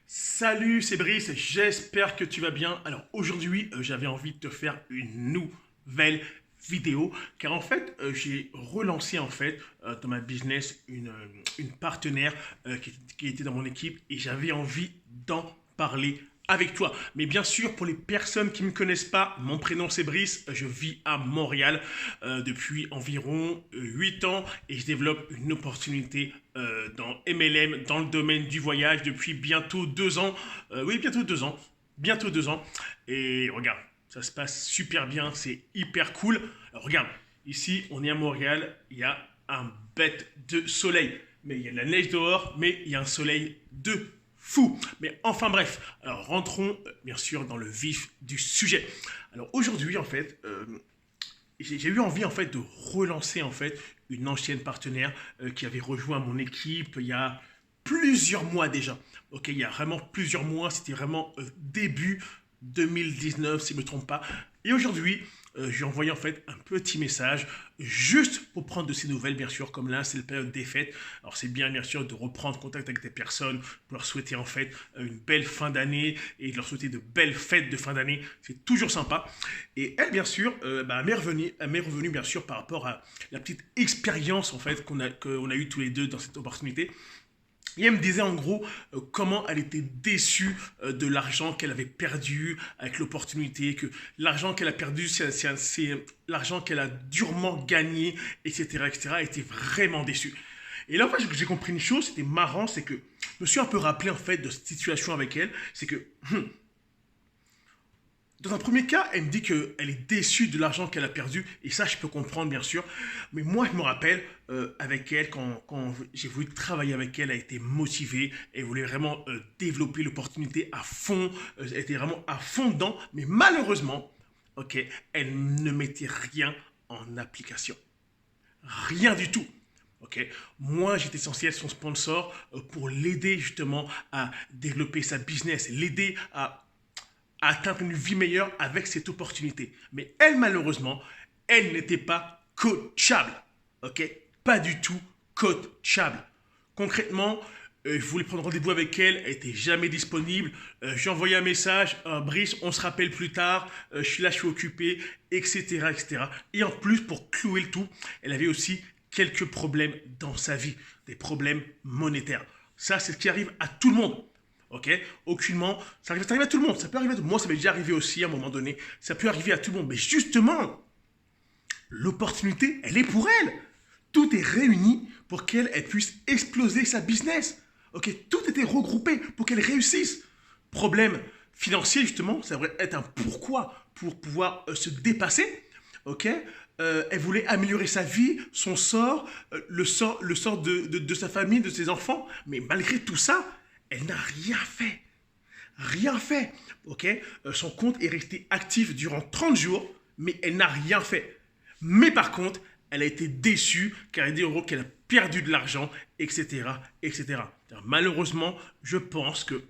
Salut, c'est Brice, j'espère que tu vas bien. Alors aujourd'hui, j'avais envie de te faire une nouvelle vidéo car en fait, j'ai relancé en fait dans ma business une partenaire qui était dans mon équipe et j'avais envie d'en parler avec toi. Mais bien sûr, pour les personnes qui ne me connaissent pas, mon prénom c'est Brice, je vis à Montréal depuis environ 8 ans et je développe une opportunité dans MLM, dans le domaine du voyage depuis bientôt 2 ans. Oui, bientôt 2 ans. Bientôt 2 ans. Et regarde, ça se passe super bien, c'est hyper cool. Alors, regarde, ici on est à Montréal, il y a un bête de soleil. Mais il y a de la neige dehors, mais il y a un soleil de fou. Mais enfin bref, alors rentrons bien sûr dans le vif du sujet. Alors aujourd'hui en fait, j'ai eu envie en fait de relancer en fait une ancienne partenaire qui avait rejoint mon équipe il y a plusieurs mois déjà. Ok, il y a vraiment plusieurs mois, c'était vraiment début 2019 si je ne me trompe pas. Et aujourd'hui, je lui ai envoyé en fait un petit message juste pour prendre de ses nouvelles, bien sûr, comme là c'est la période des fêtes. Alors c'est bien sûr de reprendre contact avec des personnes pour leur souhaiter en fait une belle fin d'année et de leur souhaiter de belles fêtes de fin d'année. C'est toujours sympa. Et elle, bien sûr, elle m'est revenue bien sûr par rapport à la petite expérience en fait qu'on a eu tous les deux dans cette opportunité. Et elle me disait en gros comment elle était déçue de l'argent qu'elle avait perdu avec l'opportunité, que l'argent qu'elle a perdu, c'est l'argent qu'elle a durement gagné, etc., etc. Elle était vraiment déçue. Et là, en fait, j'ai compris une chose, c'était marrant, c'est que je me suis un peu rappelé en fait de cette situation avec elle, c'est que dans un premier cas, elle me dit qu'elle est déçue de l'argent qu'elle a perdu, et ça, je peux comprendre, bien sûr. Mais moi, je me rappelle, avec elle, quand j'ai voulu travailler avec elle, elle a été motivée, elle voulait vraiment développer l'opportunité à fond, elle était vraiment à fond dedans, mais malheureusement, ok, elle ne mettait rien en application. Rien du tout. Ok, moi, j'étais censé être son sponsor pour l'aider justement à développer sa business, l'aider à atteindre une vie meilleure avec cette opportunité. Mais elle, malheureusement, elle n'était pas coachable. Ok, pas du tout coachable. Concrètement, je voulais prendre rendez-vous avec elle, elle n'était jamais disponible. J'ai envoyé un message, Brice, on se rappelle plus tard, je suis là, je suis occupé, etc., etc. Et en plus, pour clouer le tout, elle avait aussi quelques problèmes dans sa vie, des problèmes monétaires. Ça, c'est ce qui arrive à tout le monde. Ok, aucunement, ça arrive à tout le monde, ça peut arriver à tout le monde. Moi, ça m'est déjà arrivé aussi à un moment donné, ça peut arriver à tout le monde. Mais justement, l'opportunité, elle est pour elle. Tout est réuni pour qu'elle puisse exploser sa business. Ok, tout était regroupé pour qu'elle réussisse. Problème financier, justement, ça devrait être un pourquoi pour pouvoir se dépasser. Ok, elle voulait améliorer sa vie, son sort, le sort de sa famille, de ses enfants. Mais malgré tout ça, elle n'a rien fait. Rien fait. Ok, son compte est resté actif durant 30 jours, mais elle n'a rien fait. Mais par contre, elle a été déçue car elle dit en gros qu'elle a perdu de l'argent, etc., etc. Malheureusement, je pense que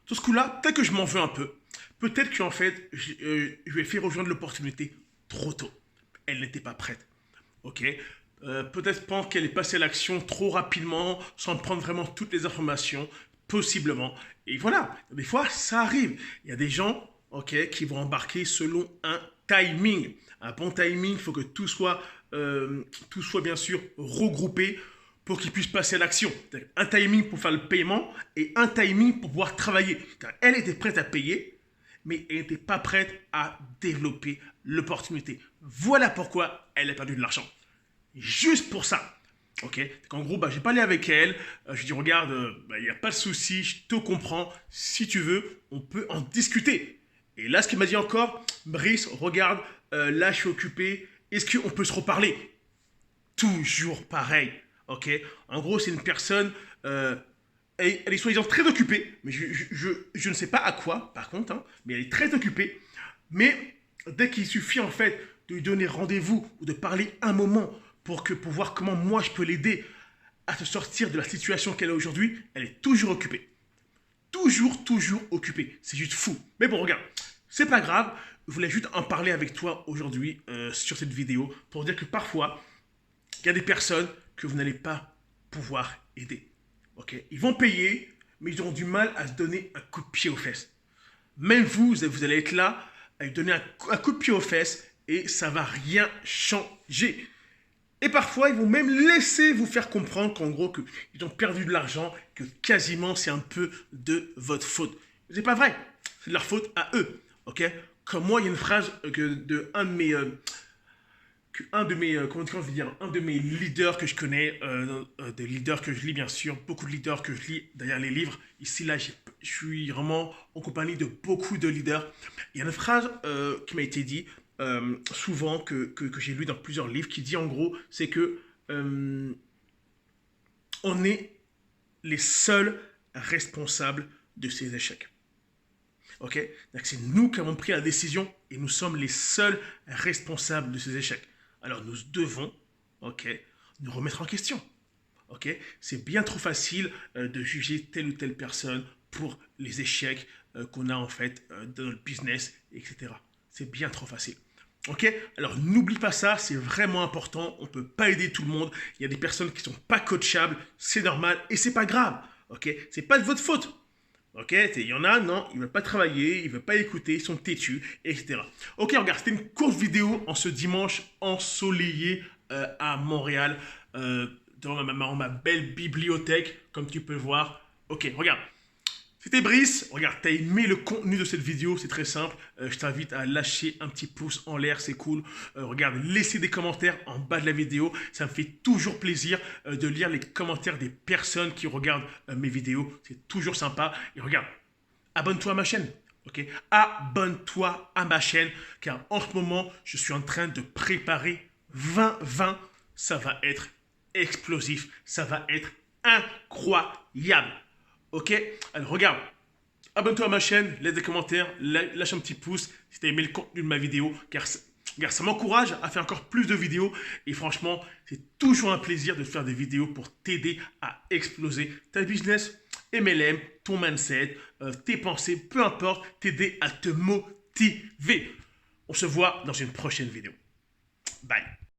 sur ce coup-là, peut-être que je m'en veux un peu. Peut-être qu'en fait, je lui ai fait rejoindre l'opportunité trop tôt. Elle n'était pas prête. Ok, peut-être pense qu'elle est passée à l'action trop rapidement, sans prendre vraiment toutes les informations, possiblement. Et voilà, des fois, ça arrive. Il y a des gens, ok, qui vont embarquer selon un timing. Un bon timing, il faut que tout soit bien sûr regroupé pour qu'ils puissent passer à l'action. Un timing pour faire le paiement et un timing pour pouvoir travailler. Elle était prête à payer, mais elle n'était pas prête à développer l'opportunité. Voilà pourquoi elle a perdu de l'argent. Juste pour ça. Ok, donc en gros, j'ai parlé avec elle. Je dis regarde, il n'y a pas de souci, je te comprends. Si tu veux, on peut en discuter. Et là, ce qu'il m'a dit encore, Brice, regarde, là, je suis occupé. Est-ce qu'on peut se reparler? Toujours pareil. Ok, en gros, c'est une personne. Elle est soi-disant très occupée, mais je ne sais pas à quoi, par contre, hein, mais elle est très occupée. Mais dès qu'il suffit en fait de lui donner rendez-vous ou de parler un moment pour voir comment moi je peux l'aider à se sortir de la situation qu'elle a aujourd'hui, elle est toujours occupée. Toujours occupée. C'est juste fou. Mais bon, regarde, c'est pas grave. Je voulais juste en parler avec toi aujourd'hui sur cette vidéo pour dire que parfois, il y a des personnes que vous n'allez pas pouvoir aider. Ok, ils vont payer, mais ils auront du mal à se donner un coup de pied aux fesses. Même vous allez être là à lui donner un coup de pied aux fesses et ça va rien changer. Et parfois, ils vont même laisser vous faire comprendre qu'en gros, qu'ils ont perdu de l'argent, que quasiment c'est un peu de votre faute. C'est pas vrai, c'est de leur faute à eux, ok? Comme moi, il y a une phrase un de mes leaders que je connais, des leaders que je lis bien sûr, beaucoup de leaders que je lis derrière les livres. Ici, là, je suis vraiment en compagnie de beaucoup de leaders. Il y a une phrase qui m'a été dit souvent, que j'ai lu dans plusieurs livres, qui dit en gros, c'est que on est les seuls responsables de ces échecs. Ok? C'est nous qui avons pris la décision et nous sommes les seuls responsables de ces échecs. Alors nous devons, ok, nous remettre en question. Ok? C'est bien trop facile de juger telle ou telle personne pour les échecs qu'on a en fait dans notre business, etc. C'est bien trop facile. Ok? Alors n'oublie pas ça, c'est vraiment important. On ne peut pas aider tout le monde. Il y a des personnes qui ne sont pas coachables, c'est normal et c'est pas grave. Ok? C'est pas de votre faute. Ok, il y en a, non, ils ne veulent pas travailler, ils ne veulent pas écouter, ils sont têtus, etc. Ok, regarde, c'était une courte vidéo en ce dimanche ensoleillé à Montréal, devant ma belle bibliothèque, comme tu peux le voir. Ok, regarde. C'était Brice, regarde, t'as aimé le contenu de cette vidéo, c'est très simple. Je t'invite à lâcher un petit pouce en l'air, c'est cool. Regarde, laissez des commentaires en bas de la vidéo. Ça me fait toujours plaisir de lire les commentaires des personnes qui regardent mes vidéos. C'est toujours sympa. Et regarde, abonne-toi à ma chaîne. Ok, abonne-toi à ma chaîne, car en ce moment, je suis en train de préparer 2020. Ça va être explosif, ça va être incroyable. Ok? Alors regarde, abonne-toi à ma chaîne, laisse des commentaires, lâche un petit pouce si tu as aimé le contenu de ma vidéo, car ça m'encourage à faire encore plus de vidéos. Et franchement, c'est toujours un plaisir de faire des vidéos pour t'aider à exploser ta business, MLM, ton mindset, tes pensées, peu importe, t'aider à te motiver. On se voit dans une prochaine vidéo. Bye.